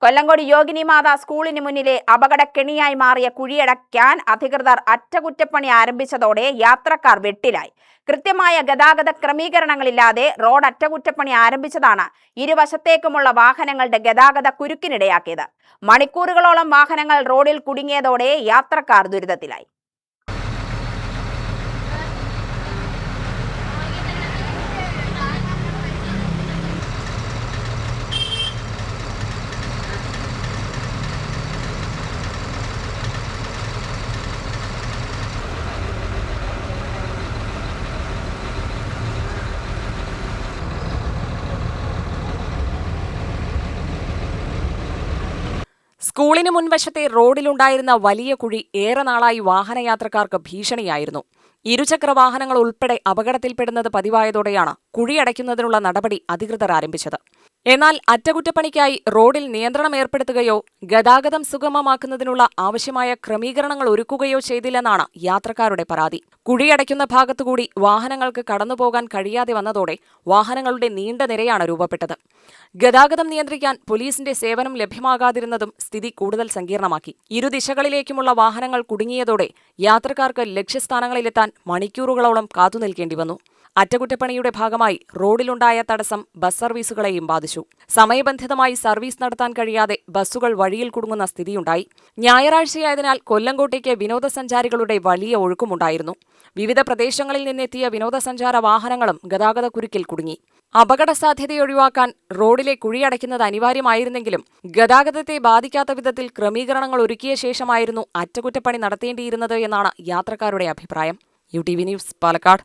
കൊല്ലങ്കോട് യോഗിനിമാത സ്കൂളിന് മുന്നിലെ അപകടക്കെണിയായി മാറിയ കുഴിയടയ്ക്കാൻ അധികൃതർ അറ്റകുറ്റപ്പണി ആരംഭിച്ചതോടെ യാത്രക്കാർ വെട്ടിലായി. കൃത്യമായ ഗതാഗത ക്രമീകരണങ്ങളില്ലാതെ റോഡ് അറ്റകുറ്റപ്പണി ആരംഭിച്ചതാണ് ഇരുവശത്തേക്കുമുള്ള വാഹനങ്ങളുടെ ഗതാഗത കുരുക്കിനിടയാക്കിയത്. മണിക്കൂറുകളോളം വാഹനങ്ങൾ റോഡിൽ കുടുങ്ങിയതോടെ യാത്രക്കാർ ദുരിതത്തിലായി. സ്കൂളിന് മുൻവശത്തെ റോഡിലുണ്ടായിരുന്ന വലിയ കുഴി ഏറെ നാളായി വാഹനയാത്രക്കാർക്ക് ഭീഷണിയായിരുന്നു. ഇരുചക്ര വാഹനങ്ങൾ ഉൾപ്പെടെ അപകടത്തിൽപ്പെടുന്നത് പതിവായതോടെയാണ് കുഴിയടയ്ക്കുന്നതിനുള്ള നടപടി അധികൃതർ ആരംഭിച്ചത്. എന്നാൽ അറ്റകുറ്റപ്പണിക്കായി റോഡിൽ നിയന്ത്രണം ഏർപ്പെടുത്തുകയോ ഗതാഗതം സുഗമമാക്കുന്നതിനുള്ള ആവശ്യമായ ക്രമീകരണങ്ങൾ ഒരുക്കുകയോ ചെയ്തില്ലെന്നാണ് യാത്രക്കാരുടെ പരാതി. കുഴിയടയ്ക്കുന്ന ഭാഗത്തുകൂടി വാഹനങ്ങൾക്ക് കടന്നുപോകാൻ കഴിയാതെ വന്നതോടെ വാഹനങ്ങളുടെ നീണ്ട നിരയാണ് രൂപപ്പെട്ടത്. ഗതാഗതം നിയന്ത്രിക്കാൻ പോലീസിന്റെ സേവനം ലഭ്യമാകാതിരുന്നതും സ്ഥിതി കൂടുതൽ സങ്കീർണമാക്കി. ഇരുദിശകളിലേക്കുമുള്ള വാഹനങ്ങൾ കുടുങ്ങിയതോടെ യാത്രക്കാർക്ക് ലക്ഷ്യസ്ഥാനങ്ങളിലെത്താൻ മണിക്കൂറുകളോളം കാത്തുനിൽക്കേണ്ടി വന്നു. അറ്റകുറ്റപ്പണിയുടെ ഭാഗമായി റോഡിലുണ്ടായ തടസ്സം ബസ് സർവീസുകളെയും ബാധിച്ചു. സമയബന്ധിതമായി സർവീസ് നടത്താൻ കഴിയാതെ ബസ്സുകൾ വഴിയിൽ കുടുങ്ങുന്ന സ്ഥിതിയുണ്ടായി. ഞായറാഴ്ചയായതിനാൽ കൊല്ലങ്കോട്ടേക്ക് വിനോദസഞ്ചാരികളുടെ വലിയ ഒഴുക്കുമുണ്ടായിരുന്നു. വിവിധ പ്രദേശങ്ങളിൽ നിന്നെത്തിയ വിനോദസഞ്ചാര വാഹനങ്ങളും ഗതാഗത കുരുക്കിൽ കുടുങ്ങി. അപകട സാധ്യതയൊഴിവാക്കാൻ റോഡിലെ കുഴിയടയ്ക്കുന്നത് അനിവാര്യമായിരുന്നെങ്കിലും ഗതാഗതത്തെ ബാധിക്കാത്ത വിധത്തിൽ ക്രമീകരണങ്ങൾ ഒരുക്കിയ ശേഷമായിരുന്നു അറ്റകുറ്റപ്പണി നടത്തേണ്ടിയിരുന്നത് എന്നാണ് യാത്രക്കാരുടെ അഭിപ്രായം. UTV news, Palakkad.